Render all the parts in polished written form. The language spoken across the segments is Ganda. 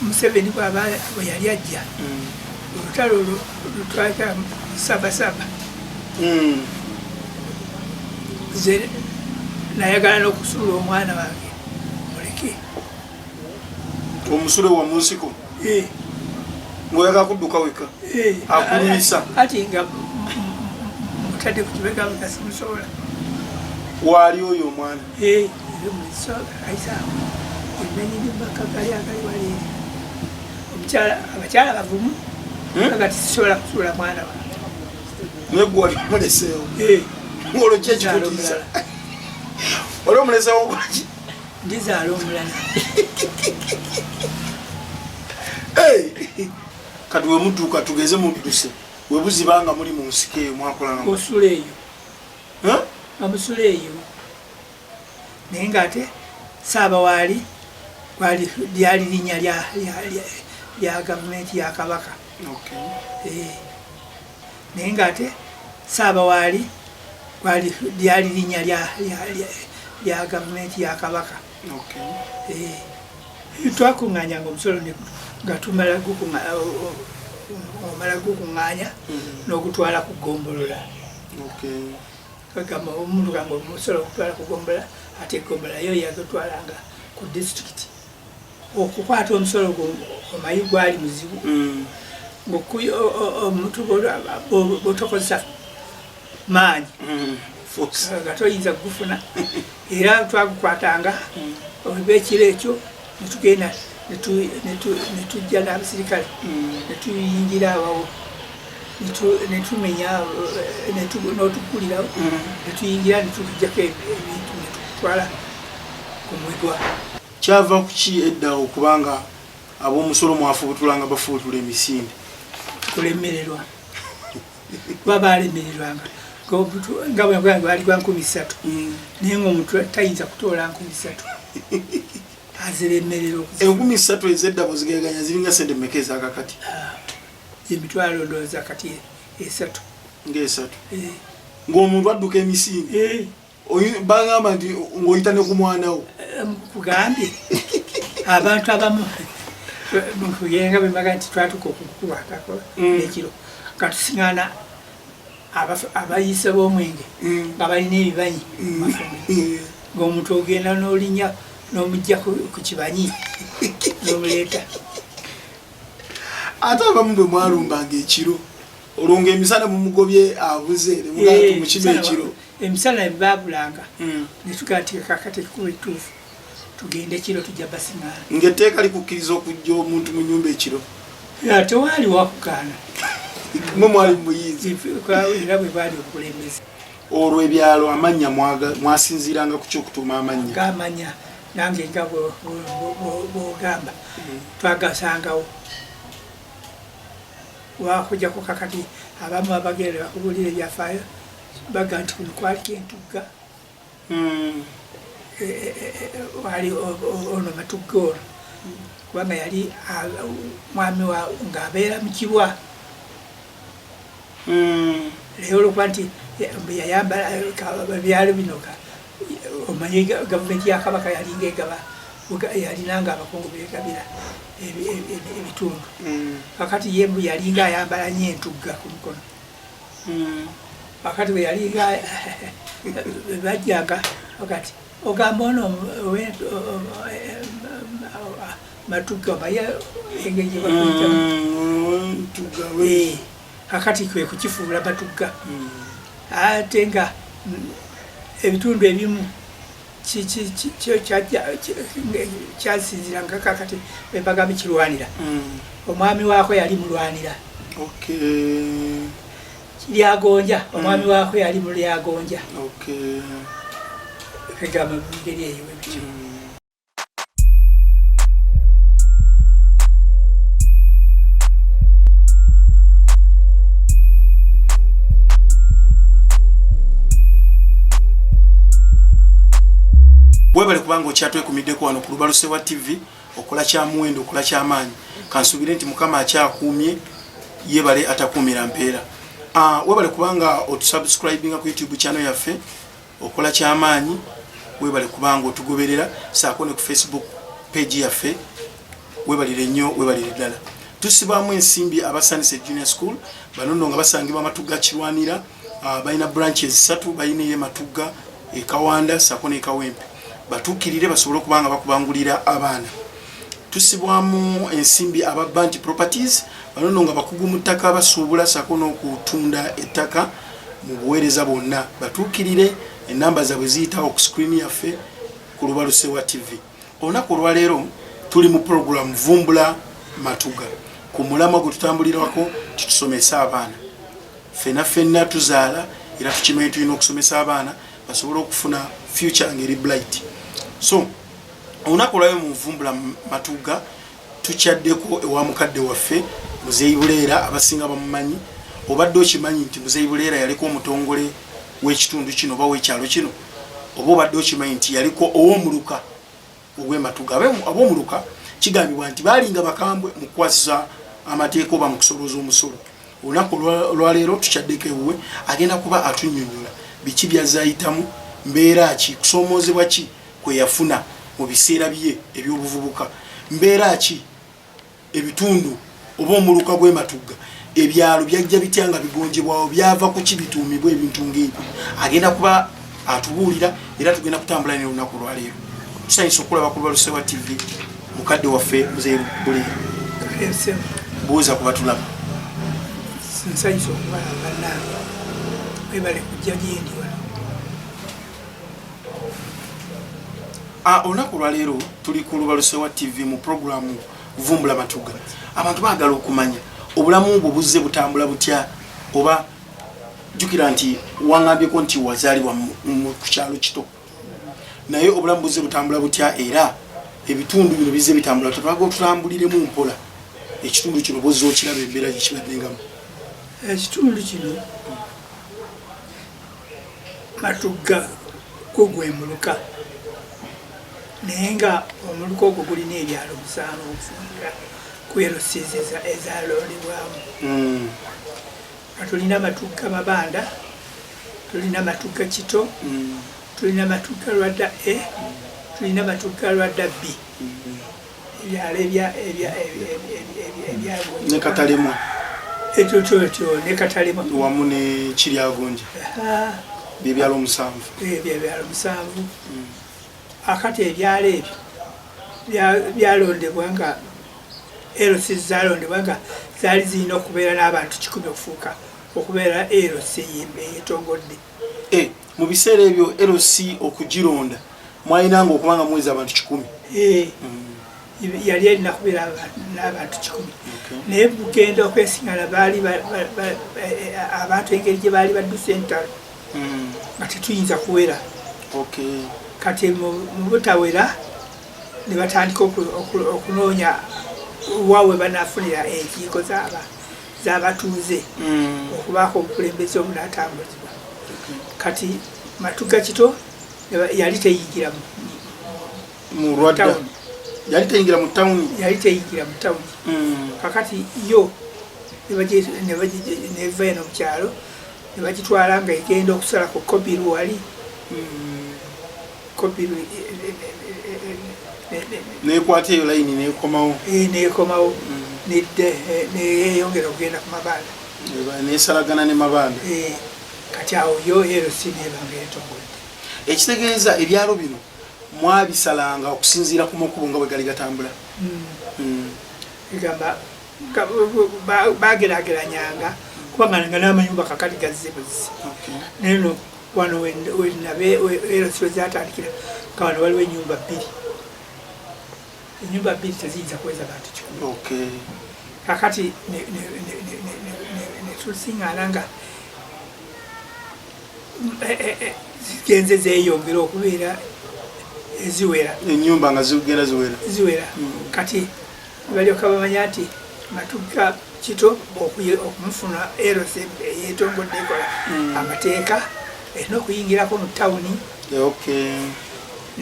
Museveni bw'aba bwe yali ajja olutalo lutwaka sabasaba nze nayagala n'okusuula omwana wange muleke omusolo wa munsiko ng'oyagala kudduka weka akulisa ati nga mutadde ku kibega bukasimusobola waali oyo omwana aisaawo emenyimbakagali agali wali abakyala bavumu agati sisobola kusuula mwana wange naye gwe wali omuleseewo ng'olwo ki ekikutiisa oli omuleseewo gwaki ndizaala omulala kati we mudduka tugeze mudduse we buzibanga muli mu nsiko eyo mwakolanga osula eyo amusula eyo naye ng'ate Saabawaali lyali linnya lya gavumenti ya Kabaka naye ng'ate Saabawaali lyali linnya lya gavumenti ya Kabaka twakuŋŋaanyanga omusolo nga tumala gukuŋŋaanya n'ogutwala ku ggombolola kagamba omuntu gamba omusolo okutwala ku ggombolola ate eggombolola yo yagutwalanga ku disitulikiti okukwata omusolo omayi gwali muzibu omuntu botokozesa maanyi nga toyinza kugufuna era twagukwatanga olw'ekiro ekyo netugenda netujja n'abasirikale netuyingira awawo netumenya n'otukulirawo netuyingira netutujjako ebintu netutwala ku mwigwa kyava kuki edda okubanga ab'omusolo mwafuutulanga bafuutula emisinde kulemererwa kuba balemererwanga nga bwange bali gwa 3,000 naye ng'omuntu tayinza kutoola 3,000 aziremerera 3,000 ez'edda bwezigeganya ziringa sente mmeka ezakakati emitwalo ndowooza kati 3 ng'esatu ng'omuntu adduka emisinde bagamba nti ng'oyita ne ku mwanawo kugambye abantu abamu mukuyenga bemaga nti twatuka okukukwatako ekiro katusiŋŋaana abayise b'omwenge nga balina ebibanyi ng'omuntu ogenda n'olinya n'omujja ku kibanyi n'omuleeta ate abamu bwe mwalumbanga ekiro olwo ng'emisana mumugobye abuze nemugati mukiba ekiro emisana ebabulanga netugaa nti kakati ekikuba ekituufu tugende ekiro tujja basiŋŋaana ng'etteeka likukkiriza okujja omuntu mu nnyumba ekiro tewaali wakugaana mwe mwali muyinzi era bwe baali obukulembeze olwo ebyalo amannya mwasinziiranga ku kyokutuuma amannya gaamanya nange nga bwogamba twagasangawo wakujjako kakati abamu abagere bakubulira ebyafaayo baga nti kuno kwaliko entugga wali ono Matugga ono kubanga yali mwami ng'abeera mu Kibwa leero olwokuba nti yayambala byalo bino omanyi gavumenti ya Kabaka yalinga egaba yalinanga abakungu begabira ebitundu kakati yembu yalinga ayambala nnyo entugga ku mukono kakati bwe yalinga bajjanga kati ogamba ono Matugga omaye engeri gyebakuyita kakati kwe kukifuula Matugga ate nga ebitundu ebimu kyasinziranga kakati bebaga bikirwanira omwami waako yali mulwanira Lyagonja omwami waako yali mu Lyagonja egamba mungeri eyo ebityo bwebale kubanga okyatwekumiddeko wano ku Lubaluse wa TV okola kya muwendo okola kya maanyi kansubire nti mukama akyakuumye yebale atakuumira mpeera webale kubanga otusubscribinga ku YouTube channel yaffe okola kya maanyi webale kubanga otugoberera saako ne ku Facebook page yaffe webalire nnyo webalire ddala tusibaamu ensimbi abasanise junior school bano nno nga basangibwa Matugga Kirwanira balina branches 3 balina ye Matugga Kawanda sako ne Kawempe batuukirire basobole okubanga bakubangulira abaana tusibwamu ensimbi aba Banti Properties bano nno nga bakugu mu ttaka basuubula sako n'okutunda ettaka mu buweereza bonna batuukirire enamba zaabwe ziyitawo ku screen yaffe ku Lubalusewa TV olunaku olwaleero tuli mu program Vumbula Matugga ku mulamwa gwe tutambulirako titusomesa abaana ffenna tuzaala era tukimanyi tulina okusomesa abaana basobole okufuna future ngeri bright so olunaku olwaleero mu Vumbula Matugga tukyaddeko ewa mukadde waffe Muzeeyi Buleera abasinga bamumanyi obadde okimanyi nti Muzeeyi Buleera yaliko omutongole w'ekitundu kino oba w'ekyalo kino oba obadde okimanyi nti yaliko ow'omuluka ogw'Ematugga ab'omuluka kigambibwa nti baalinga bakambwe mu kukwasisa amateeka oba mu kusolooza omusolo olunaku olwaleero tukyaddeko ewuwe agenda kuba atunnyonnyola biki byazayitamu mbeera ki kusoomoozebwa ki kwe yafuna mu biseera bye eby'obuvubuka mbeera ki ebitundu oba omuluka gw'Ematugga ebyalo byajja bitya nga bigonjebwawo byava ku kibituumibwa ebintu ng'ebyo agenda kuba atubuulira era tugenda kutambula ne olunaku olwaleero tusanyusa okulaba ku Lubalusewa TV mukadde waffe Muzeeyi Buleera buuza kuba tulaba nsanyusa okubalaba bannange webale kujja gyendi olunaku olwaleero tuli ku Lubalusewa TV mu programu Vumbula Matugga abantu baagala okumanya obulamu bwo buzze butambula butya oba jukira nti waŋŋambyeko nti wazaalibwa mu kyalo kito naye obulamu buzze butambula butya era ebitundu bino bizze bitambula tutwaga otulambuliremu mpola ekitundu kino bozza okiraba embeera gyekibaddengamu ekitundu kino Matugga gugwemuluka naye nga omuluka ogwo gulina ebyalo 5 okusinga ku Lunsuuzizza ezaalondebwamu tulina Matugga Mabanda tulina Matugga Kito tulina Matugga Lwadda A tulina Matugga Lwadda B ebyalo Nekatalema ekyo Nekatalema wamu ne Kiryagonja byebyalo 7 byebyalo 7 akati ebyalo ebyo byalondebwa nga Lunsuuzizza zaalondebwa nga zaali zirina okubeera n'abantu 100 okufuuka okubeera LC eyetongodde mu biseera ebyo LC okugironda mwalinanga okubanga muweza abantu 100 yali erina kubeera n'abantu 100 naye bugenda okwesiŋŋana baali abantu engeri gye baali badduse entalo nga tetuyinza kuwera kati mu butawera ne batandika okunoonya wawe banafunira enkiiko z'abatuuze okubaako obukulembeze obunaatambulizibwa kati Matugga Kito yali teyingira mu Lwadda yali teyingira mu tawuni kakati yo neva eno mu kyalo ne bagitwala nga egenda okusala ku kopi Lwali kopi nekwata eyo layini nekomawo neyeyongera okugenda ku Mabanda nesalagana ne Mabanda kati awo yo LC nebanga etongole ekitegeeza ebyalo bino mwabisalanga okusinziira ku makubo nga bwe gali gatambula egamba bagerageranyanga kubanga nga n'amayumba kakati gazze buzi neno wano wenabe LC wezatandikira nga wano waliwo ennyumba 2 teziyinza kuweza bantu 100 kakati netusiŋŋaana nga zigenze zeeyongera okubeera eziwera ennyumba nga zigenda ziwera kati balyoka bamanya nti Matugga Kito okumufuna LC eyetongodde ekola amateeka erina okuyingirako mu tawuni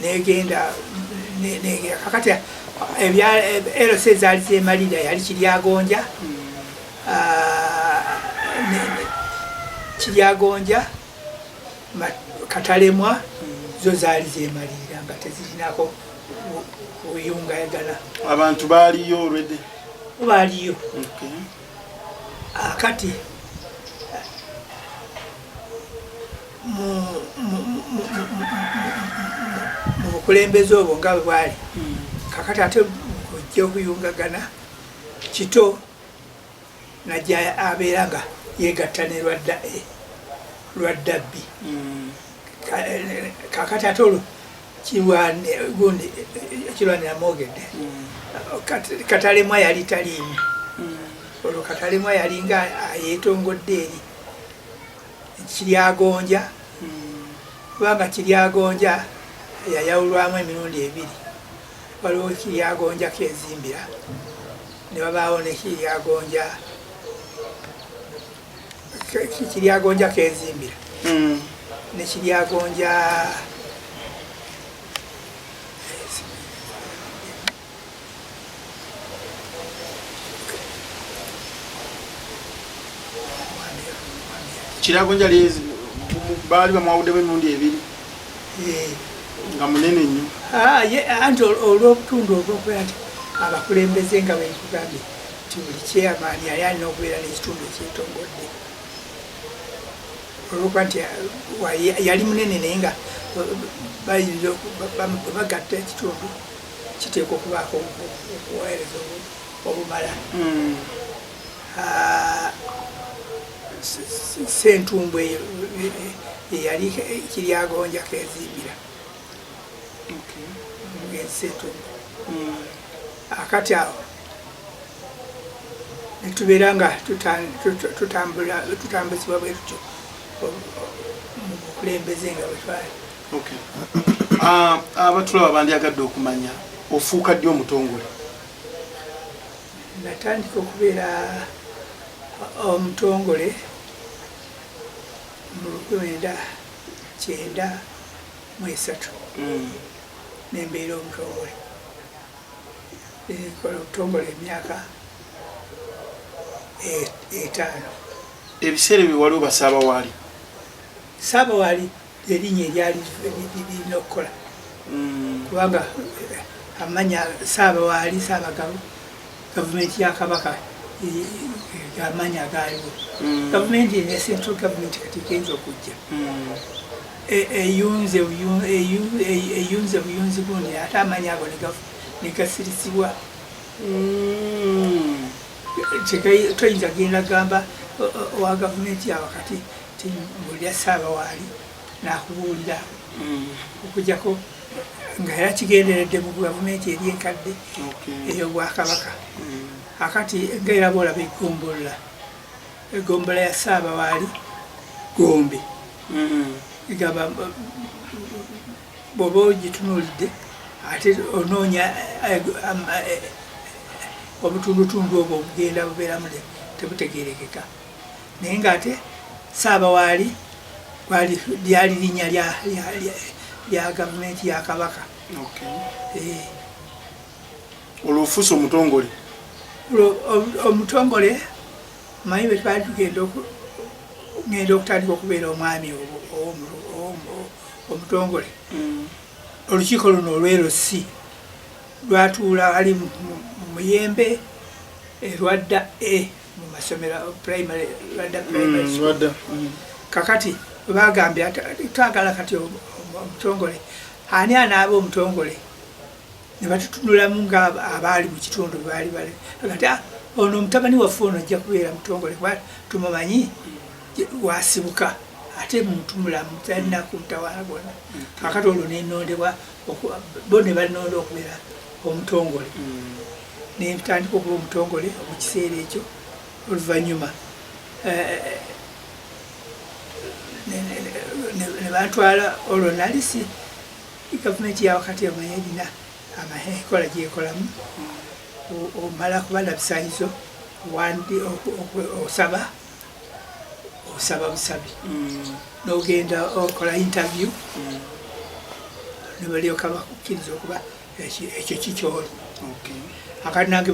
negenda kakati LC ezaali zemalira yali Kiryagonja Katalemwa zo zaali zemalira nga tezirinako kuyungayagana abantu baaliyo already baaliyo akati mu bukulembeze obwo nga bwe bwali kakati ate kujja okuyungagana kito najja abeera nga yegatta ne lwadda bbi kakati ate olwo kirwanira mwogedde katalemwa yali taliimu olwo katalemwa yali nga yeetongodde eri kiryagonja kubanga kiryagonja yayawulwamu emirundi ebiri waliwo kiryagonja kezimbira ne wabaawo ne kiryagonja kezimbira ne kiryagonja kiragonja lezi baali bamwawuddemu emirundi ebiri nga munene nnyo anti olw'obutundu obwokubeera nti abakulembeze nga bwekugambye nti buli kyeyamaani yali alina okubeera n'ekitundu ekyetongodde olwokuba nti yali munene naye nga bayinza bagatta ekitundu kiteekwa okubaako okuweereza obumala sentumbu eyo yeyali kiryagonja kezimbira sentumbu akati awo netubeera nga tutambuzibwa bwe tutyo mu bukulembeze nga bwetwali abatulaba bandyagadde okumanya ofuuka ddi omutongole natandika okubeera omutongole mu 1993 nembeera omutongole nkola obutongole emyaka 5 ebiseera ebyo waliwo basaabawaali saabawaali erinnya eryali lirina okukola kubanga amanya saabawaali saabagabo gavumenti ya kabaka amanya agaaliwo gavumenti ne central government kati genza okujja eyunze obuyunzi bundi ate amanya ago negasirisibwa toyinza genda gamba owa gavumenti yawe kati mbulira saabawaali nakubuulira okujjako nga era kigenderedde mu gavumenti eri enkadde ey'obwakabaka akati ngaera boolaba egombola ya saabawaali gombe egamba bw'oba ogitunuulidde ate onoonya obutundutundu obwo obugenda bubeeramu tebutegerekeka naye ngaate saabawaali lyali linnya lya gavumenti ya kabaka olwofuusa omutongole omutongole manyi bwe twali tugenda okutandika okubeera omwami omutongole olukiiko luno olwerosi lwatuula ali mu muyembe erwadda mu masomero primary lwadda primary school kakati bagambye twagala kati omutongole ani anaaba omutongole ne batutunulamu nga abaali mu kitundu baali bale kati ono omutabani waffe ono ajja kubeera mutongole kuba tumumanyi wasibuka ate muntu mulamu talina kumutawaana gwonna kakati olwo nenondebwa bo ne banonda okubeera omutongole netandika okuba omutongole mu kiseera ekyo oluvannyuma ne bantwala olwo nalisi gavumenti yawakati emanyi erina amakola gyekolamu omala kubala bisayizo osaba busabi nogenda okola interview nebalyoka bakukkiriza okuba ekyo kikyoli akati nange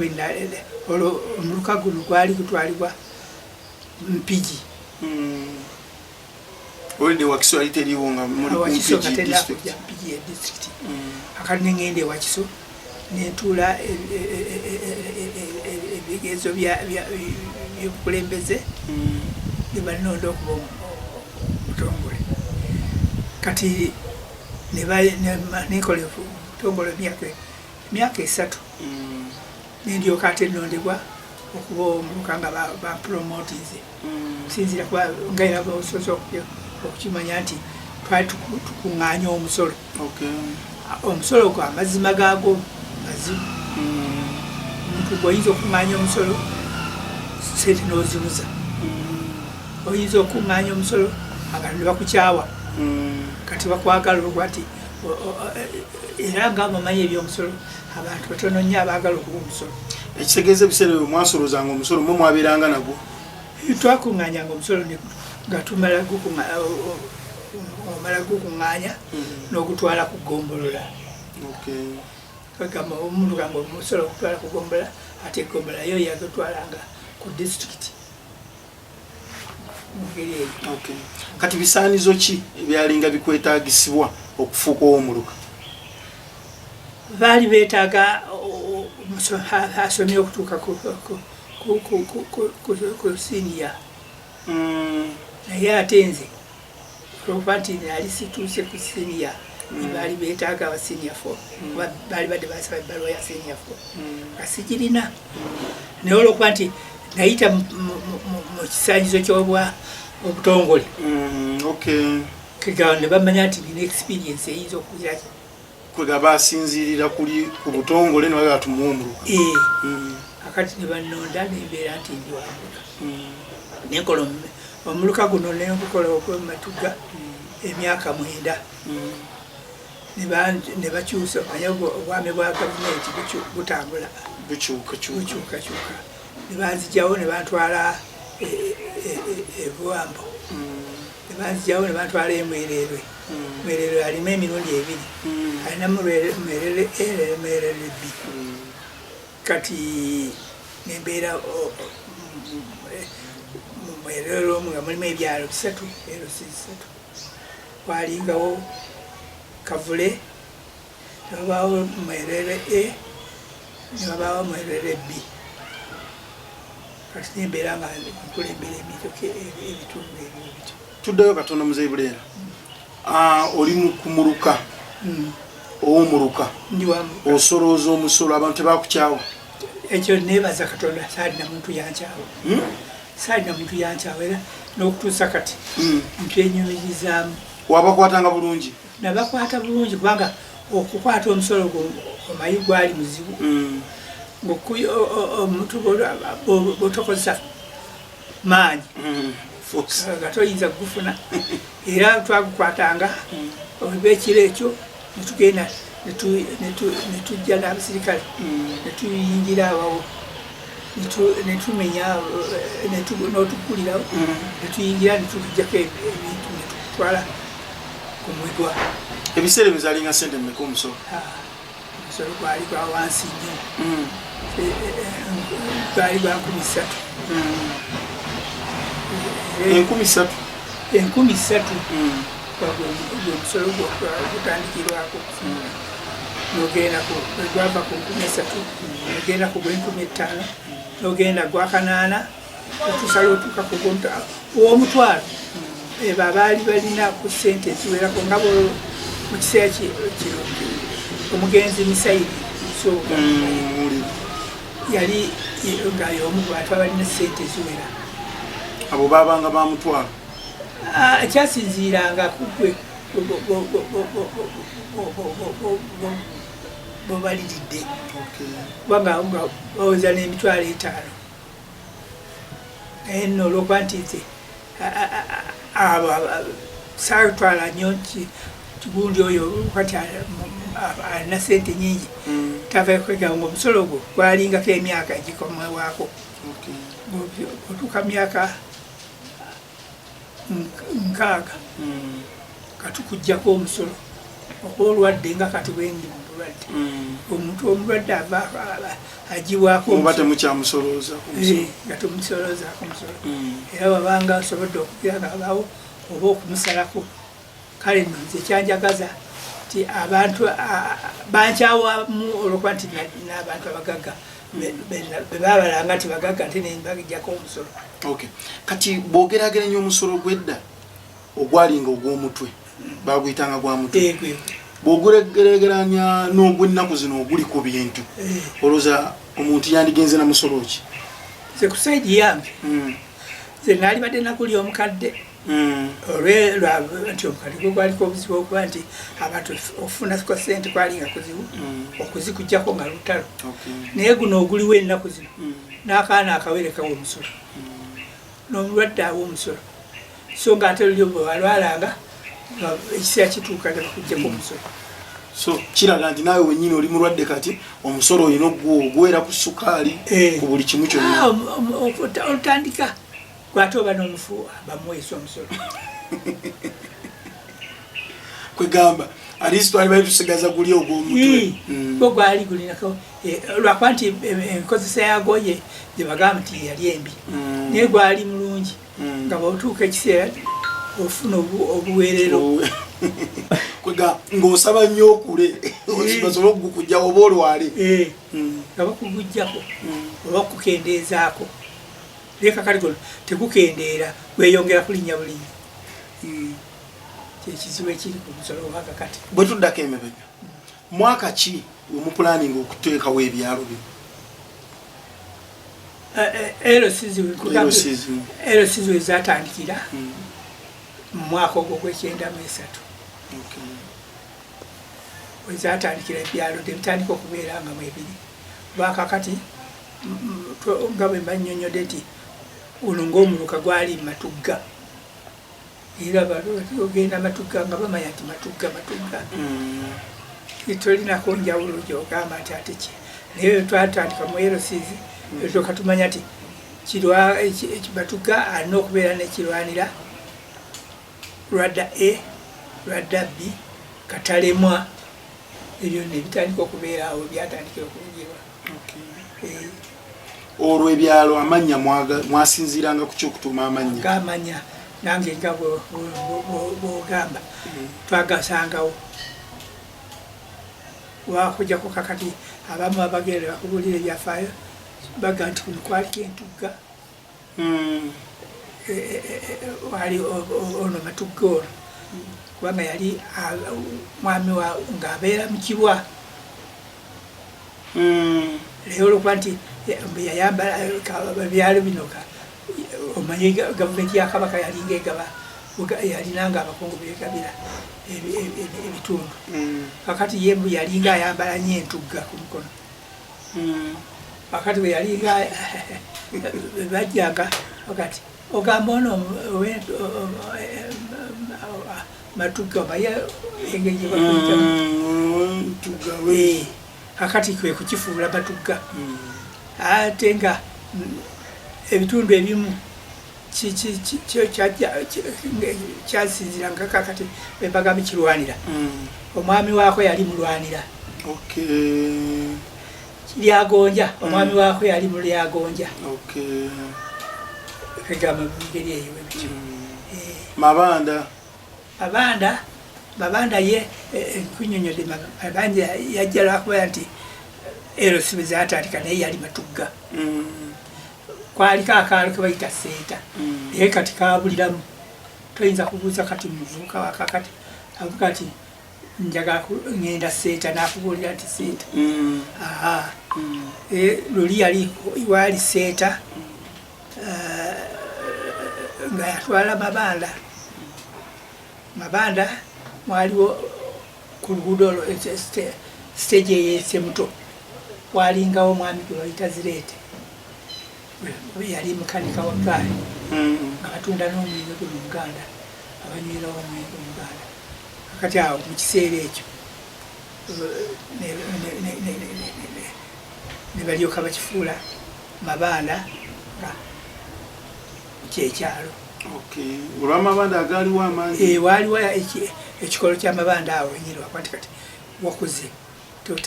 olwo omuluka guno gwali gutwalibwa mpigi olide wakiso ali teriwo nga muri district akati ngende wakiso nentuula ebigezo byobukulembeze nebalonda okuba omutongole kati nekola omutongole emyaka 3 nendyoka ate nondebwa okuba omuluka nga bampromotinze okusinzira ngaera basobola okukimanya nti twali tukuŋŋaanya omusolo omusolo gwo amazima gaago mazibu omuntu gweoyinza okuŋŋaanya omusolo sente n'ozibuza oyinza okuŋŋaanya omusolo abantu ne bakukyawa kati bakwagala olwa nti era nga bamanyi ebyomusolo abantu batono nnyo abaagala okuba omusolo ekitegeeza ebiseera ebyo mwasolozanga omusolo mwe mwabeeranga nagwo twakuŋŋaanyanga omusolo nga tumala gukuŋŋaanya n'ogutwala ku ggombolola kagamba omuntu gamba omusolo okutwala ku ggombolola ate eggombolola yo yagutwalanga ku disitulikiti mungeri eyo kati bisaanizo ki ebyalinga bikwetaagisibwa okufuuka ow'omuluka baali beetaaga asomye okutuuka ku siniya naye ate nze olwokuba nti nali situuse ku siniya baali beetaaga aba siniya 4 baali badde basaba ebbaluwa ya siniya 4 nga sigirina naye olwokuba nti nayita mu kisaanyizo ky'obutongole kegao ne bamanya nti nina experience eyinza okugiraki kwega basinzirira kuli ku butongole ne bagala tumuwa omuluka akati ne bannonda nembeera nti ndi wamuluka nenkola omuluka guno nengukola okwematugga emyaka 9 ne bakyusa omanye obwami bwa gavumenti butambula bukyukakyuka ne banzijawo ne bantwala ebuwambo ne banzijawo ne bantwala emwererwe mwererwe alimu emirundi 2 alina mwerere mwerere B kati nembeera mwerere omu nga mulimu ebyalo 3 ero 3 walingawo Kavule ne wabaawo mwerere A ne wabaawo mwerere B kati nembeera nga nkulembera ebitundu ebyo bityo tuddeyo katono muzeeyi Buleera oli kumuluka ow'omuluka osolooza omusolo abantu tebakukyawa ekyo nebaza Katonda saalina muntu yankyawa saalina muntu yankyawa era n'okutuusa kati ntwenyumirizaamu wabakwatanga bulungi nabakwata bulungi kubanga okukwata omusolo omayi gwali muzibu omuntu botokozesa maanyi nga toyinza kugufuna era twagukwatanga oba ekiro ekyo netugenda netujja n'abasirikale netuyingira awawo netumenya n'otugulirawo netuyingira netujjako ebintu netutwala ku mwigwa ebiseera ebyo zalinga sente mmeka omusolo omusolo gwali gwa wansi nnyo gwali gwa 13 13 omusolo gutandikirwako nogenda gwava ku 13 nogenda ku 15 nogenda gwa 8 otusala otuuka ku ow'omutwalo ebo abaali balina ku sente eziwerako nga mu kiseera kino omugenzi Misayiri Nsooga yali nga y'omu ku bantu abalina sente eziwera abo babanga bamutwala ekyasinziiranga kugwe bobaliridde kubanga baweza n'emitwalo 5 naye nno olwokuba nti nze saatwala nnyo kigundi oyo kati alina sente nyingi tava kwegamba nga omusolo gwo gwalingako emyaka egikomwewaako otuuka myaka 6 katukujjako omusolo okuba olwadde nga kati bwendi mulwadde omuntu omulwadde ava agibwako nga temusoloozaako omusolo era wabanga osobodde okugira nga abaawo oba okumusalako kale nno nze kyanjagaza ti abantu bankyawamu olwokuba nti n'abantu abagagga bebabalanga nti bagagga nti nebagijjako omusolo. Kati bwogerageranya omusolo gw'edda ogwalinga ogw'omutwe baguyitanga gwa mutwe bw'oguregeranya n'ogw'ennaku zino oguli ku bintu olowooza omuntu yandigenze na musolo ki? Nze ku saidi yange nze naalibadde nakuli omukadde olwelwa nti omukadde gwe gwaliko obuzibu okuba nti abantu okufuna ko ssente kwalinga kuzibu okuzikugjako nga lutalo naye guno oguliwo ennaku zino n'akaana akawere kawa omusolo n'omulwadde awa omusolo so nga ate lulyo bwe walwalanga ekiseera kituuka ne bakuggyako omusolo. So kiraga nti naawe wennyini oli mulwadde kati omusolo olina ogwera ku sukaali ku buli kimu kyonna olutandika gwate oba n'omufu bamuweesa omusolo kwegamba alisi twali bali tusigaza guli ogw'omutwe gwo gwali gulinako lwakuba nti enkozesa yagwo gye bagamba nti yali embi naye gwali mulungi nga bwotuuka ekiseera ofuna obuweerero kwega ng'osaba nnyo okule basobola okugukujja oba olwale nga bakugujjako oba okukendeezaako leka kali kono tekukendeera weyongera kulinnya bulinnya kyekizibu ekiri ku musolo waka kati. Bwe tuddako emabega mwaka ki omupulaninga okuteekawo ebyalo bino? LCZ wezatandikira mu mwaka ogwo gw'ekyenda-mu-3 wezatandikira ebyalo tebitandika okubeeranga mu ebiri lwakakati nga bwe mbannyonnyodde nti ono ng'omuluka gwali Matugga era ogenda Matugga nga bamanya nti Matugga tolinako njawulo gyogamba nti ate ki naye twatandika mu LCZ etooka tumanya nti Matugga alina okubeera nekirwanira lwadda A lwadda B katalemwa ebyo nebitandika okubeerawo byatandikira okuvugirwa. Olwo ebyalo amannya mwasinziiranga ku ky'okutuuma amannya? Gamanya nange nga bwogamba twagasangawo wakujjako kakati abamu abagenda bakubulira ebyafaayo baga nti kuno kwaliko entugga wali ono Matugga ono kubanga yali mwami ng'abeera mu kibwa leero olwokuba nti yayambala byalo bino omanyi gavumenti ya Kabaka yalinga egaba yalinanga abakungu begabira ebitundu kakati yembu yalinga ayambala nnyo entugga ku mukono kakati bwe yalinga bajjanga kakati ogamba ono Matugga omaye engeri gye bakuyitamu kakati kwe kukifuula Matugga ate nga ebitundu ebimu kyasinziranga kakati bebagambe kirwanira omwami waako yali mulwanira Lyagonja omwami waako yali mu Lyagonja egamba mungeri eyo ebityo Mabanda ye nkunyonyodde Mabanda yajja lwakubeera nti LCZ zatandika naye yali Matugga kwaliko akaalo ke bayita seeta naye kati kaabuliramu toyinza kubuuza kati muvubuka wakakati avuga nti njagala ngenda seeta n'akubuulira nti seeta luli yali waali seeta nga yatwala Mabanda mwaliwo ku luguudo stage eyese muto walingawo omwami gwe bayita Zireete yali mukanika wa gaali nga batunda n'omwenge gwe mu Buganda abanywerawo omwenge mu Buganda kakati awo mu kiseera ekyo ne balyoka bakifuula Mabanda nga kyekyalo olw'amabanda agaaliwo amangi waaliwo ekikolo ky'amabanda awo enyini wakwati kati wakuze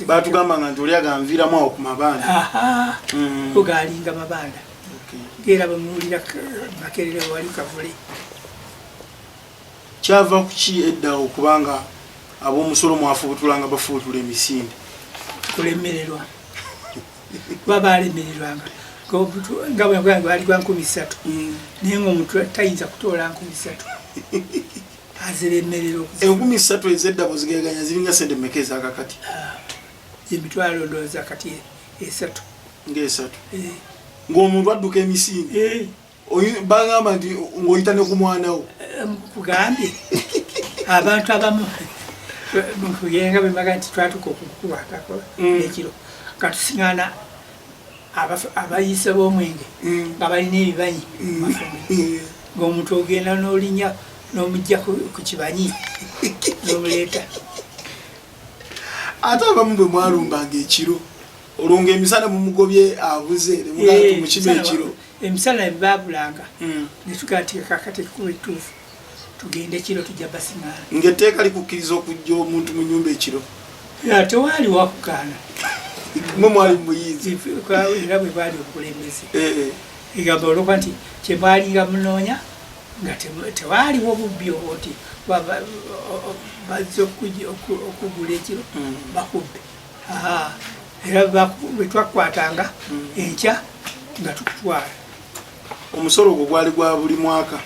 batugambanga nti oli aganviiramu awo ku mabanda ogaalinga Mabanda ngera bwemuwulira Makerere wali Kavule kyava kuki edda okubanga ab'omusolo mwafubutulanga bafubutula emisinde kulemererwa kuba balemererwanga nga bwe gwali gwa 3,000 naye ng'omuntu tayinza kutoola 3,000 aziremerera 3,000 ezedda bwezigeganya ziringa sente mmeka ezakakati emitwalo ndowooza kati 3 ng'esatu ng'omuntu adduka emisinde bagamba nti ng'oyita ne ku mwanawo kugambye abantu abamu mukugenga bemaga nti twatuka okukuwakako ekiro katusiŋana abayise b'omwenge nga balina ebibanyi ng'omuntu ogenda n'olinya n'omujja ku kibanyi n'omuleeta ate abamu bwe mwalumbanga ekiro olwo emisana mumugobye abuze mukima ekiro emisana bebabulanga netugatika kakati kuba etuufu tugende ekiro tujja basiŋana ng'etteeka likukkiriza okujja omuntu mu nyumba ekiro tewaali wakugaana mwe mwali muyinzi era bwe bwali obukulembeze egamba olwokuba nti kyemwalinga munoonya nga tewaaliwo bubbi oboti bazze okugula ekiro bakubbe era bwe twakwatanga enkya nga tukutwala omusolo gwo gwali gwa buli mwaka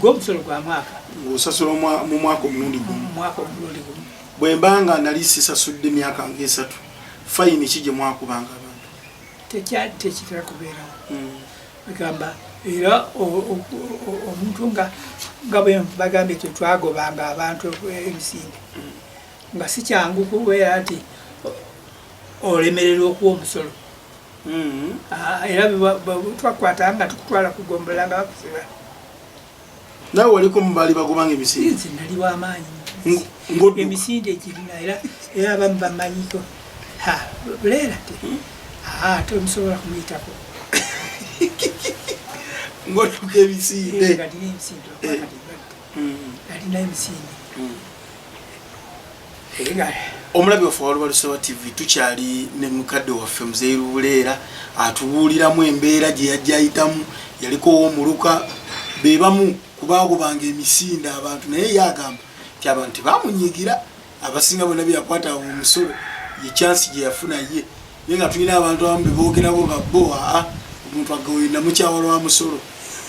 gw'omusolo gwa mwaka ng'osasula mu mwaka omulundi gumu bwe mbanga nali sisasudde myaka nga 3 fayini ki gye mwakubanga abantu tekitera kubeerawo egamba era omuntu nga bwe bagambye tetwagobanga abantu emisinde nga si kyangu kubeera nti olemererwa okuwa omusolo era twakwatanga nga tukutwala kugombola nga bakusiba nawe waliko mubaali bagobanga emisinde nze nali w'amaanyi emisinde egirina era abamu bamanyiko buleera te tomusobola kumuyitako ng'otuka emisinde alina emisinde alina emisinde omulabi waffe walubalusewa tv tukyali ne mukadde waffe muzeeyi buleera atubuuliramu embeera gye yajja ayitamu yaliko ow'omuluka bebamu kubagobanga emisinde abantu naye yagamba nti abantu bamunyigira abasinga bonna byeyakwata omusolo ye chansi gye yafuna ye naye nga tulina abantu abamu bebogerabo babbo omuntu agawenda mukyawa lwa musolo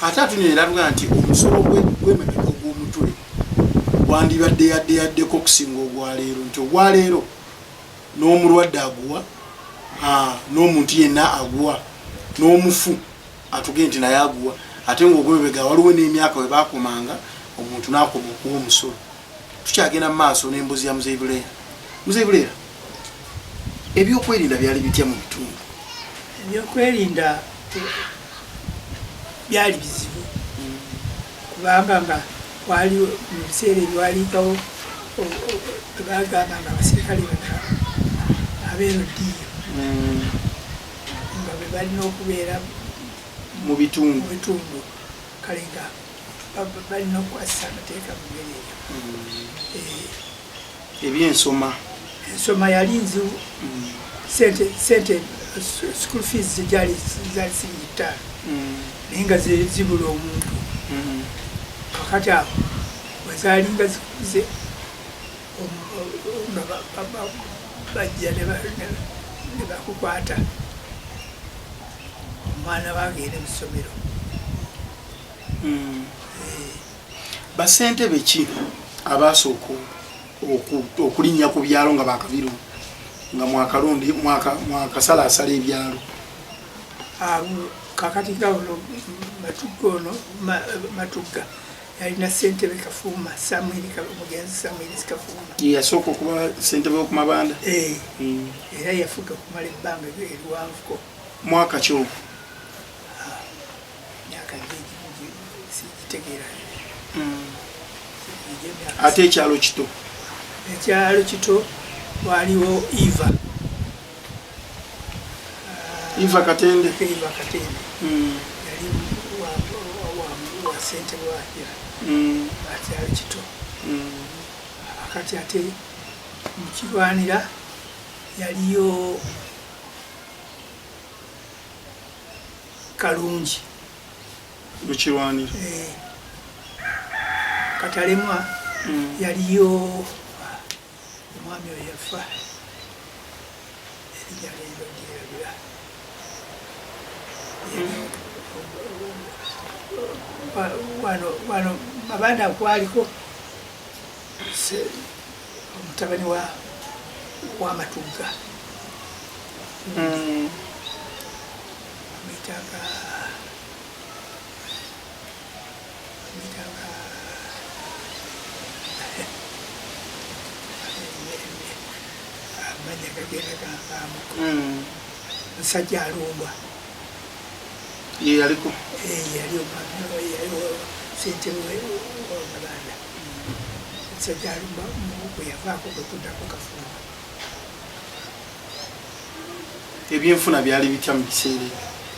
ate atunera tugaa nti omusolo gw'emabega ogw'omutwe wandibadde yaddeko okusinga ogwaleero nti ogwaleero n'omulwadde aguwa n'omuntu yenna aguwa n'omufu atugee nti naye aguwa ate ng'ogwemabega waliwo n'emyaka we bakomanga omuntu n'akoma okuwa omusolo tukyagenda mu maaso n'embuzi ya muzeeyi buleera muzeeyi buleera ebyokwerinda byali bitya mu bitundu ebyokwerinda byali bizibu kubanga nga waliwo mu biseera ebyewaliikawo bagamba nga abasirikale abeerodiyo nga be balina okubeera mu bitundu kale nga balina okukwasisa amateeka mu ngeri eyo ebyensoma ensoma yali nzibu sente school fees zali singitaano naye nga zibula omuntu kakati awo wezalinga zikuze nga bajja ne bakukwata omwana bagenda mu ssomero basente beki abasooka okulinnya ku byalo nga bakabiru nga mwakasalaasala ebyalo kakati gawuno Matugga yalina ssentebe Kafuuma omugenzi Samwiri Kafuuma yasooka okuba ssentebe okumabanda era yafuga okumala ebbanga eriwanvuko mwaka ki ogwo myaka sigitegeera ate ekyalo kito waliwo Eva Katende yali wa ssentebe wakira akyalo kito akati ate mukirwanira yaliyo Kalungi mukirwanira Katalemwa yaliyo omwami oyo yafa erinnya lero lyerabira wano Mabanda kwaliko omutabani wa Matugga amitanga amanya kagenda gavaamu musajja alumba ye yaliko yaliwo ssentebe wa Mabanda musajja alumba bwe yavaako kwekuddako kafumba ebyenfuna byali bitya mu kiseera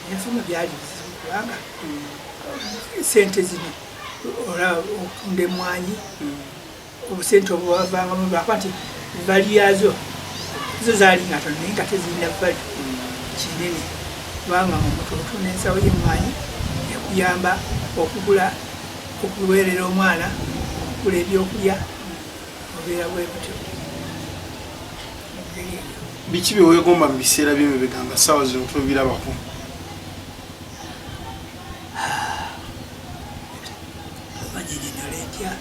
ebyenfuna byali bizibu kubanga sente zino olaba okunda emwanyi obusente obwo bavangamu lwakwa nti vali yazo zo zaali ngatono naye nga tezirina vali kinene kubanga omutono n'ensawo y'emmwanyi ekuyamba okuweerera omwana okugula ebyokulya obeera bwe butyo biki bye weegomba mu biseera by'emabega nga ssaawa zino tubirabako omanyinyonyola entya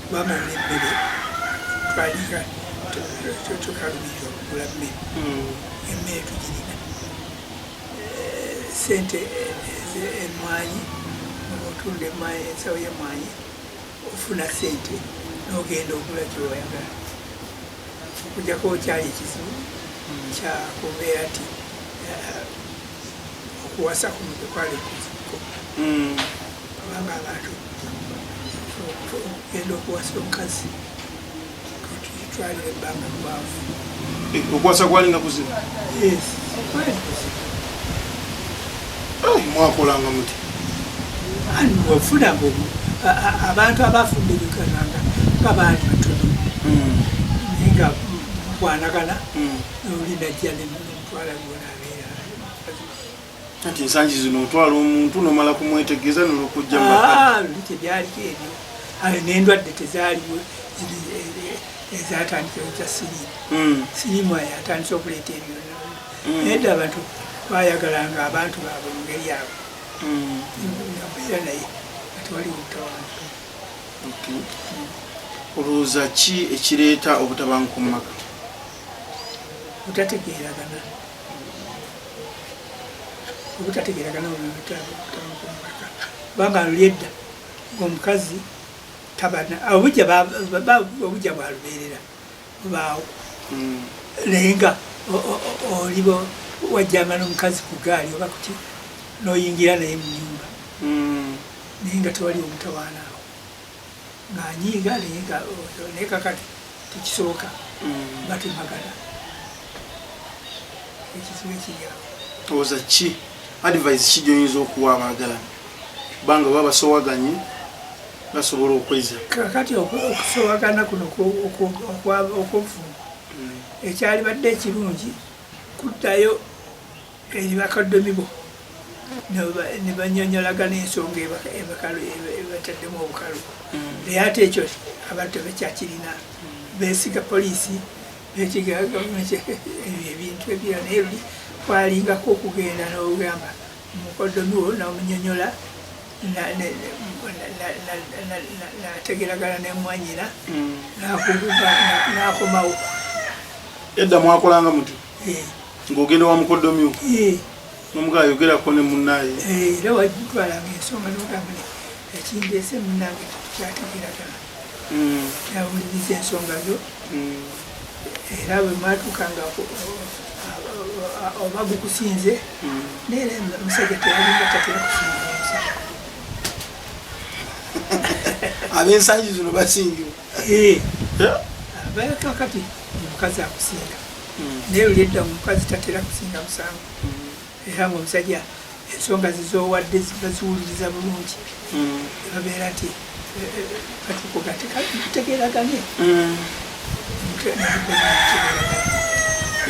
kubanga ol'emmere twalika tukalubirira okugula mmere emmere tugirina sente emmwanyi otunda emmwanyi ensawo y'emmwanyi ofuna sente n'ogenda ogula gyoyagala okujjako okyali ekizibu kyakubeera nti okuwasa kuno tekwali kuzibuko kubanga abantu okugenda okuwasa omukazi twalira ebbanga lwavu okuwasa kwalinga kuzibu mwakolanga muti ofunanga abantu abafumbirikananga babaali batono naye nga mukwanagana oli najja nemutwala gonabeera ati ensangi zino otwala omuntu nomala kumwetegeeza nolokujja tebyaliko ebyo n'endwadde tezaaliwo ezatandikiro kya sirimu ayo atandise okuleeta ebyo naye dda abantu bayagalanga abantu baabwe mu ngeri abo nabeera naye ati waliwo obutawanguko olowooza ki ekireeta obutabanguko mu maka obutategeeragana obutabanguko mu maka kubanga lulyedda omukazi obujja bwalubeerera bubaawo naye nga olibo wajjanga n'omukazi ku gaali oba kuki n'oyingira naye mu nyumba naye nga tewaliwo mutawaanaawo ng'anyiiga naye kakati tekisoboka batemagana ekizibu ekiryawo olowooza ki advice ki gyoyinza okuwa abaagalana kubanga baba basowaganye basobola okweza kakati okusowagana kuno okwobufumu ekyali badde ekirungi kuddayo eri bakaddomi bo ne banyonyolagana ensonga ebataddemu obukalu naye ate ekyo abantu tebakyakirina beesiga poliisi beesiga gavumenti ebintu ebira naye luli kwalingako okugenda n'ogamba mukoddomi wo n'omunyonyola nategeragana nemwanyira nakomawo edda mwakolanga muti ng'ogenda wa mukoddomi wo n'omugaa yogerako ne munnaye era wagitwalanga ensonga n'ogamba ekindeese munnange tukyategeragana nawuliriza ensonga zo era bwe mwatukanga oba gukusinze naye omusajja teyalinga tatera kusinga omusajja ab'ensangi zino basingiwa kakati omukazi akusinga naye olyedda omukazi tatera kusinga musango era ngaomusajja ensonga zizowadde baziwuliriza bulungi ebabeera nti katukugategeragane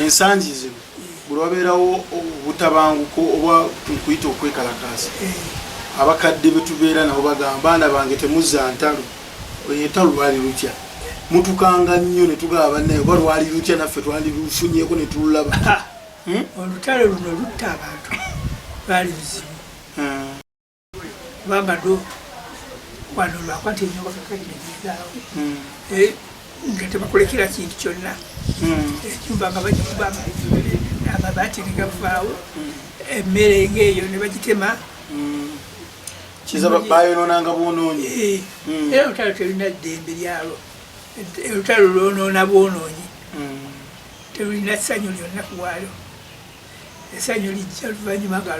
ensangi zino bwe wabeerawo obutabanguko oba nkuyita okwekalakaasa abakadde betubeera nabo bagamba baana bange temuzza ntalo entalo lwali lutya mutukanga nnyo ne tugaba bannaye oba lwali lutya naffe twandilufunyeeko ne tululaba olutalo luno lutta abantu lwali luzibu kubanga wano lwakwata enyoba kakati negizaawo nga tebakulekera kintu kyonna enyumba nga bagikuba amabaati negavaawo emmere ngaeyo ne bagitema kiza bayononanga bwonoonyi era olutalo terulina ddembe lyalwo olutalo lwonoona bwonoonyi terulina ssanyu lyonna kuwaalyo essanyu lijja oluvannyuma nga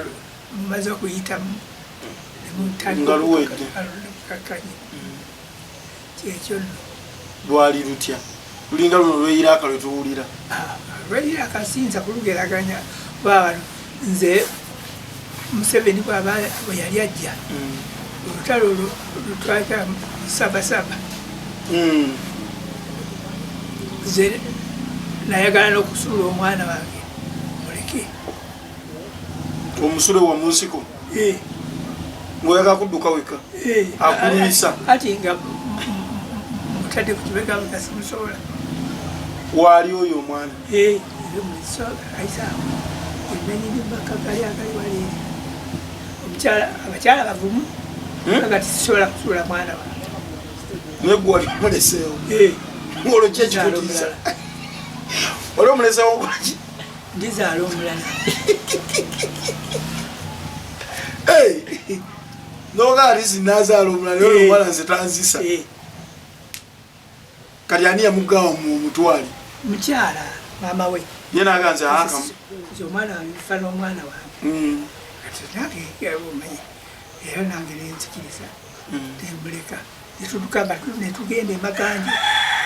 mumaze okuyitamu nga luwedde kakanye kyekyo nno lwali lutya lulinga luno lweyiraaka lwe tuwulira lweyiraaka siyinza kulugeraganya bwawano nze Museveni bwe yali ajja olutalo lutwaka sabasaba nze nayagala n'okusuula omwana wange muleke omusule wa munsiko ng'oyagala kudduka weka akulumisa ati nga mutadde ku kibega bukasimusobola waali oyo omwana aisaawo emenyirimbakagali agali wali abakyala bavumu agati sisobola kusuula mwana wange negwe wali omuleseewo ng'olwo ki ekikutiisa wali omuleseewo gwaki ndizaala omulala noga alizi nazaala omulala oyo omwana nze tanzisa kati ani yamugawa mu mutwali mukyala maama we ye naganze omwana wange nfa n'omwana wange kati nange omanyi era nange nenzikiriza nemuleka netuduka nga netugenda emakanje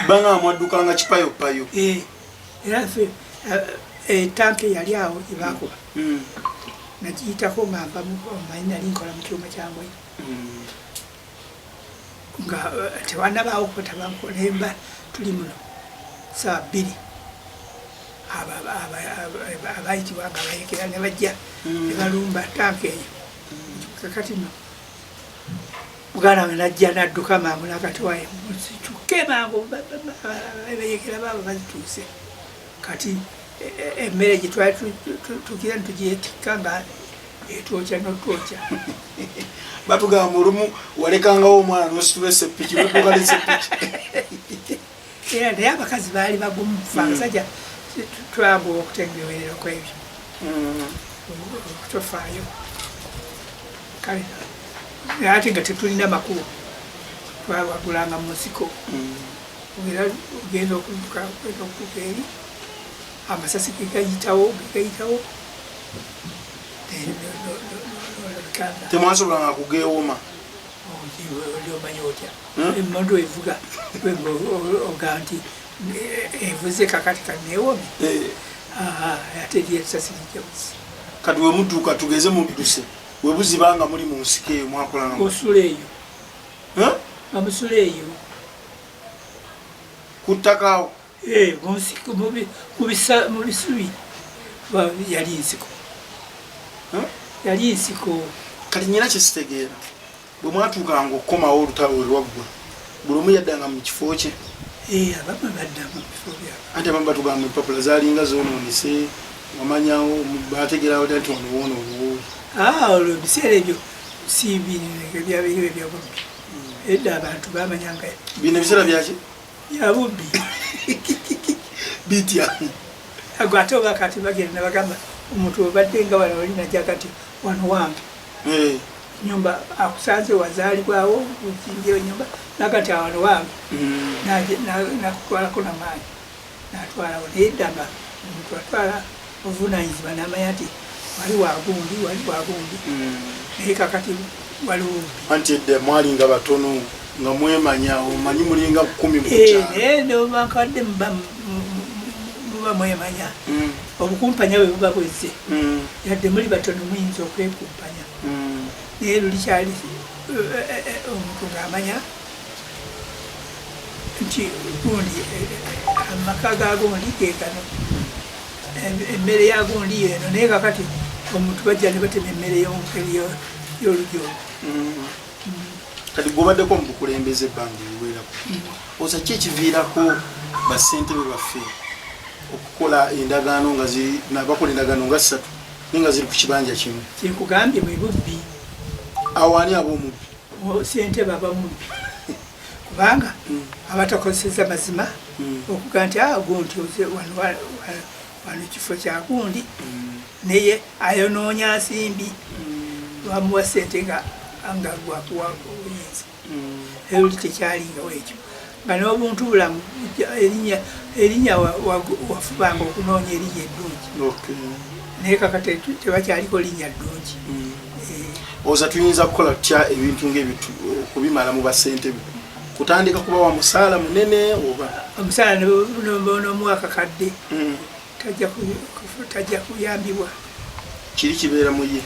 banga mwaddukanga kipayopayo era ffe etanka eyali awo ebakuba nagiyitako nga nvamu omanyi nali nkola mu kyuma kyangwe nga tewanabaawo okutabankolemba tuli muno saa 2 abayitibwa nga bayekera ne bajja ne balumba tanka eyo kakati no muganda wange najja nadduka mangu nakati waye tuke mangu bayekera baabo bazituuse kati emmere gye twali tukira nitugyetikka nga etwokya notwokya batugamba olumu walekangawo omwana nositula esepiki notuukala esepiki era naye abakazi baali bagumu kufa abasajja twambuwa okutengewerera kwebyo okutofaayo kale ate nga tetulina makubo twawagulanga mu nsiko era ogenda okuduka eri amasasi gegayitawo temwasobolanga kugeewoma oliomanyi otya emmondo evuga oga nti evuze kakati kaneewome ate lyesasi lijawuzi kati wemutuuka tugeze mudduse webuzibanga muli mu nsiko eyo mwakolanga osula eyo amusula eyo ku ttakaawo mu bisubi yali nsiko yali nsiko kati nyina kyesitegeera bwe mwatuukanga okukomawo olutalo lwaggwa buli omu yaddanga mu kifo kye abamu badda mu bifo byabwe anti abamu batugamba empapula zalinga zonoonese wamanyawo bategerawo dda nti wano woona oluwooyi olwo ebiseera ebyo si byabeerewo ebyabubbi edda abantu bamanyanga bino ebiseera byaki byabubbi bitya agwo ate oba kati bagenda nebagamba omuntu obadde nga wano olinajja kati wano wange nyumba akusanze wazaalibwawo okinjeyo nyumba nakati awano wange nakutwalako namaanyi natwalawo naye ddanga omuntu atwala obuvunanyizibwa namanya nti wali wagundi naye kakati waliwo anti edda mwalinga batono nga mwemanya omanyi mulinga 10 naye nobankadde muba mwemanya obukumpanya bwe buba bwezze yadde muli batono muyinza okwekumpanya naye lulikyali omuntu ng'amanya nti gundi amaka ga gundi gegano emmere ya gundi yeno naye kakati omuntu bajja ne batema emmere y'olujoogo. Kati gwobaddeko mu bukulembeze ebbanga eriwerako oza ki ekiviirako bassentebe baffe okukola endagaano nga bakola endagaano nga 3 naye nga ziri ku kibanja kimu? Kyenkugambye bwe bubbi. Awaani ab'omubbi? Ssentebe abamubbi kubanga abatakozeseza mazima okuga nti gundi wano ekifo kya gundi naye ayonoonya nsimbi bamuwa ssente nga gwakuwa obuyinza oli tekyalingawo ekyo nga n'obuntu bulamu erinnya wafubanga okunoonya erinnya eddungi naye kakati tebakyaliko linnya ddungi. Oza tuyinza kukola tutya ebintu ng'ebyo okubimala mu bassentebe? Kutandika kubawa musaala munene oba omusaala n'omwaka kadde tajja kuyambibwa? Kiri kibeera mu ye?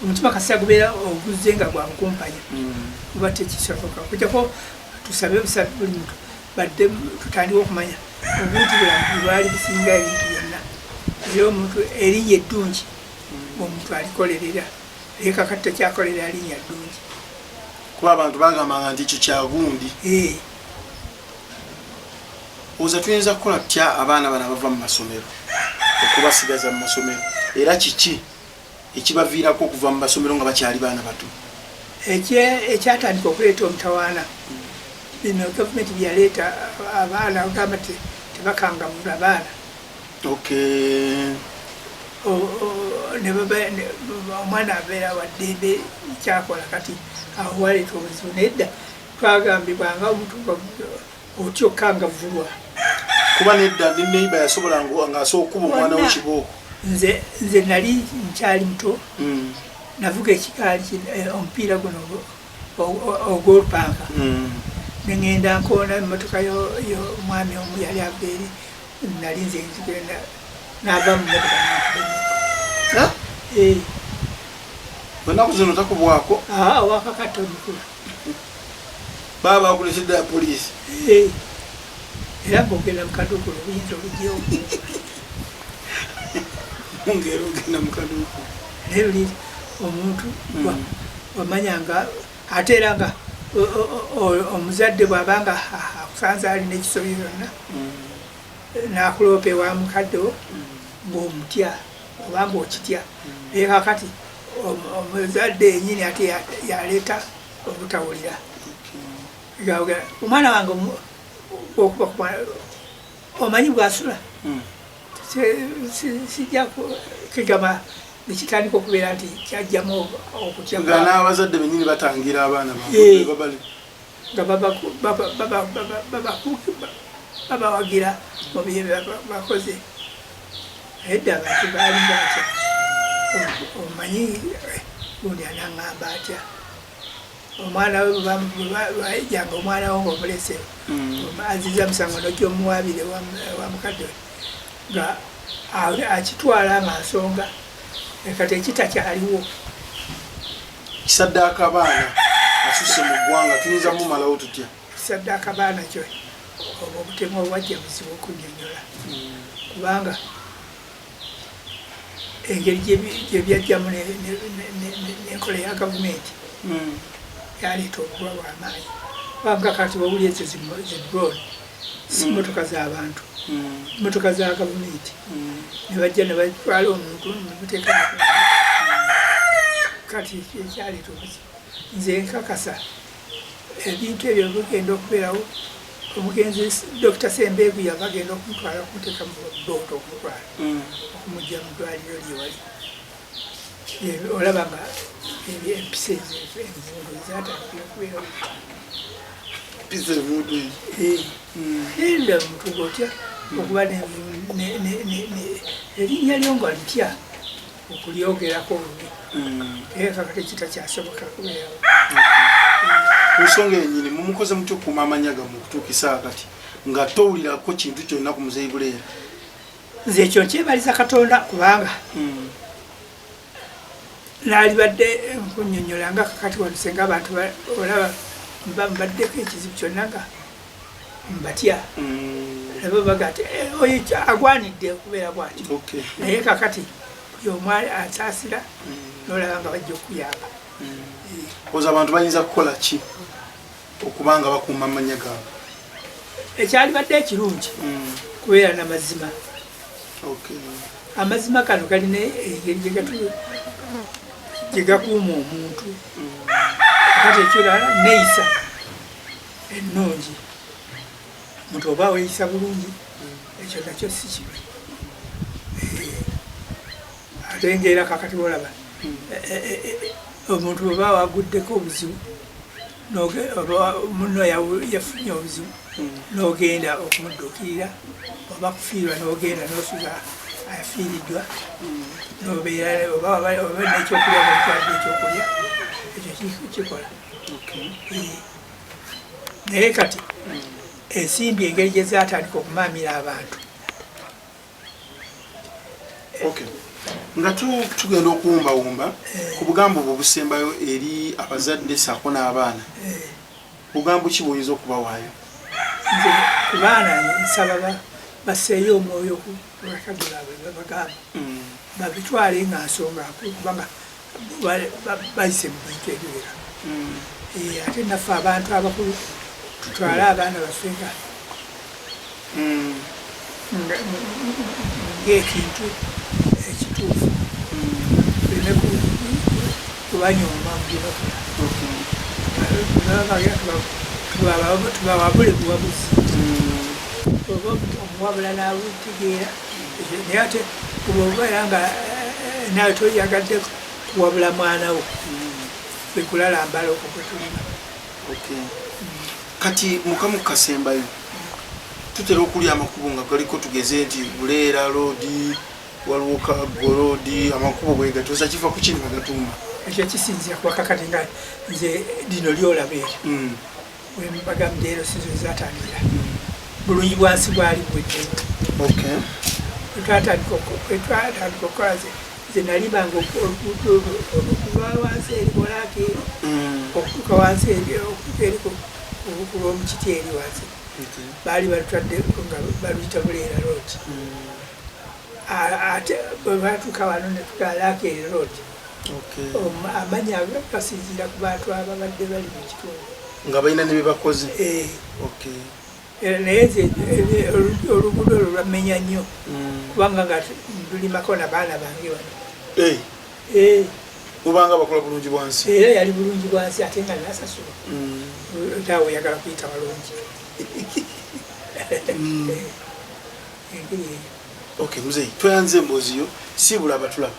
Omutima kasita gubeera oguzze nga gwa mukumpanya kuba tekisoboka kujjako tusabe busabe buli muntu badde tutandika okumanya obuntu bulamu bwali businga ebintu byonna era omuntu erinnya eddungi omuntu alikolerera naye kakati tekyakolerera linnya ddungi kuba abantu bagambanga nti ekyo kyagundi. Oza tuyinza kukola tutya abaana bano abava mu masomero okubasigaza mu masomero era kiki ekibaviirako okuva mu masomero nga bakyali baana bato? Ekyatandika okuleeta omutawaana bino gavumenti byaleeta abaana ogamba tebakangavula baana omwana abeera waddembe kyakola kati awo waleeta obuzibu nedda twagambibwanga omuntu otyo okukangavulwa kuba nedda nineiba yasobola ng'asobola okuba omwana w'ekibooko. Nze nali nkyali muto navuga ekikaali omupiira guno ogw'olupanka neŋŋenda nkoona emmotoka y'omwami omu yali aveeri nali nze nzigenda n'ava mu mmotoka nakuba. Ennaku zino takubwako? Wakakata omukulu baba bakuleetedde ya poliisi era ng'ogenda mu kaduukulu obuyinza olugyewo ngero ogenda mu kaduukulu naye luli omuntu wamanyanga ate era nga omuzadde bw'abanga akusanze alina ekisobyo byonna n'akuloopa ewa mukaddewo ng'omutya obanga okitya naye kakati omuzadde yennyini ate yaleeta obutawulira omwana wange okuba omanyi bw'asula sijja kigama nekitandika okubeera nti kyajjamu okutya nga n'abazadde bennyini batangira abaana nga babawagira mu bye bakoze edda abantu baalinga atya omanyi gundi anaŋŋamba atya omwana we bwayijjanga omwana we ngaomulese aziza musango nokyomuwaabire wa mukadde we nga akitwala nga nsonga kati ekitakyaliwo kisaddaaka abaana asusse mu ggwanga tuyinza mumalawo tutya? Kisaddaaka abaana kyo oba obutemu obwajja buzibu okunnyonnyola kubanga engeri gyebyajjamu n'enkola ya gavumenti yaleeta obulwa bw'amaanyi kubanga kati wawuli ezo zidrooni si mmotoka z'abantu mmotoka za gavumenti nebajja ne batwala omuntu nemuteeka kati ekyaleeta obuzibu nze nkakasa ebintu ebyo bigenda okubeerawo omugenzi Dr. Sembeegu yava agenda okumutwala okumuteeka mu booto okumutwala okumujja mu ddwaliro lyewali olaba nga empisa envundu zatandikira okubeerawo enda omuntu gotya okuba erinnya lyo nga litya okulyogerako olubi naye kakati kitakyasoboka kubeerawo. Ku nsonga ennyini mumukoze mutya okukuuma amannya gammwe okutuukisa kati nga towulirako kintu kyonna ku muzeeyi Buleera? Nze ekyo nkyebaliza Katonda kubanga naali badde nkunnyonnyola nga kakati wano senga abantu olaba mbaddeko ekizibu kyonna nga mbatya nabo baga ti oyo agwanidde okubeera bwatyo naye kakati buli omu asaasira nolaba nga bajja okuyamba. Oza abantu bayinza kukola ki okubanga bakuuma amannya gaabwe? Ekyalibadde ekirungi kubeera n'amazima. Amazima kano galina engeri gye gakuuma omuntu. Kati ekirala neeyisa ennungi. Omuntu oba weeyisa bulungi, ekyo nakyo si kibi. Ate ng'era kakati olaba omuntu oba waguddeko obuzibu munno yafunye obuzibu n'ogenda okumudduukirira oba kufiirwa n'ogenda n'osuza afiiriddwa n'obeera oba n'ekyokulya n'otwalira ekyokulya ekyo kikola. Naye kati ensimbi engeri gye zaatandika okumaamira abantu. Nga tugenda okuwumbawumba ku bugambo obwo obusembayo eri abazadde ssaako n'abaana, bugambo ki bw'oyinza okubawaayo? Nze ku baana nsaba basseeyo omwoyo ku bakadde baabwe babagamba babitwale nga nsonga kubanga bayise mu bintu ebiwera. Ate naffe abantu abakulu tutwale abaana baffe ng'ekintu ekituufu tuleme kubanyoma mu bye bakola. Tubawabule buwabuzi oba omuwabula n'abutegeera. Naye ate kuba obeera nga nawe toyagadde kuwabula mwana wo ffe kulalambala okwo kwe tulina. Kati mukamu kasembayo tutera okulya amakubo nga galiko tugeze nti Buleera roodi waliwo Kaggo roodi, amakubo bwe gatuusa kifa ku kino gatumba. Ekyo kisinzira kuba kakati nga nze lino lyolaba eryo bwe mbagambye ero sizo zatandikira bulungi bwansi bwali bweddeyo. Twatandika okukola nze nalibanga oluguudo okuva wansi eri Bolaaka eri okutuuka wansi eri kulw'omukiti eri wansi baali balutwadde nga baluyita Buleera roodi. Ate bwe batuuka wano ne tukalaaka eri roodi amannya gasinziira ku bantu ababadde bali mu kitundu nga balina ne bye bakoze. Naye nze oluguudo olwo lwamenya nnyo kubanga nga lulimako na baana bange wano. Obanga bakola bulungi bwansi. Era yali bulungi bwansi ate nga nasasula. Taawe oyagala kuyita walungi. Muzeeyi tweyanze emboozi yo si bulaba tulaba.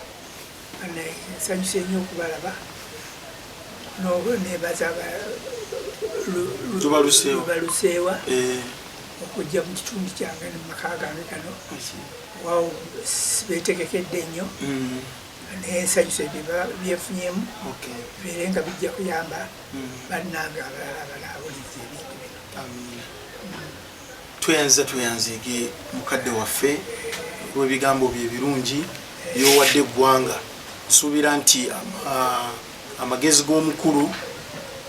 Nsanyuse nnyo okubalaba nebaza Lubaluseewa okujja mu kitundu kyange ne mu maka gange kano wawo beetegekedde nnyo naye nsanyuse byefunyemu bibeere nga bijja kuyamba bannange abalala abalawuliza ebintu bino. Tweyanzege mukadde waffe olw'ebigambo bye birungi byowadde eggwanga. Nsuubira nti amagezi g'omukulu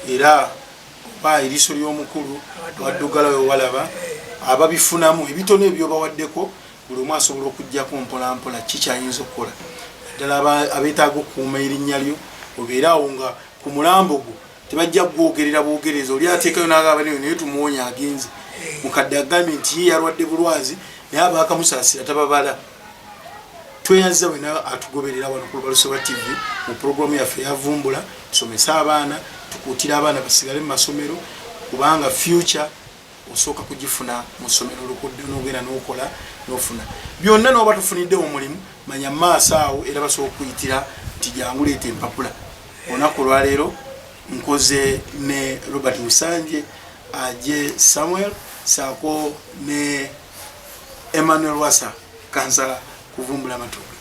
era oba eriiso ly'omukulu abaddugala we walaba ababifunamu ebitono ebyo bawaddeko buli omu asobola okuggyako mpolampola kikyayinza okukola. Ddala abeetaaga okukuuma erinnya lyo obeera awo nga ku mulambo gwo tebajja kugwogerera bwogereza oli ateekayo n'agamba naye tumuwonya agenze. Mukadde agambye nti ye yalwadde bulwazi naye abaakamusaasira tababala. Tweyanziza wena atugoberera wano ku Lubaluseewa TV mu programu yaffe yavumbula tusomesa abaana tukuutira abaana basigale mu masomero kubanga future osooka kugifuna mu ssomero n'ogenda n'okola n'ofuna byonna n'oba tufunidde omulimu manya maaso awo era basobola okuyitira nti jangu leeta empapula. Olunaku olwaleero nkoze ne Robert Musanje aje Samuel saako ne Emmanuel Wasa kansala kuvumbula Matugga.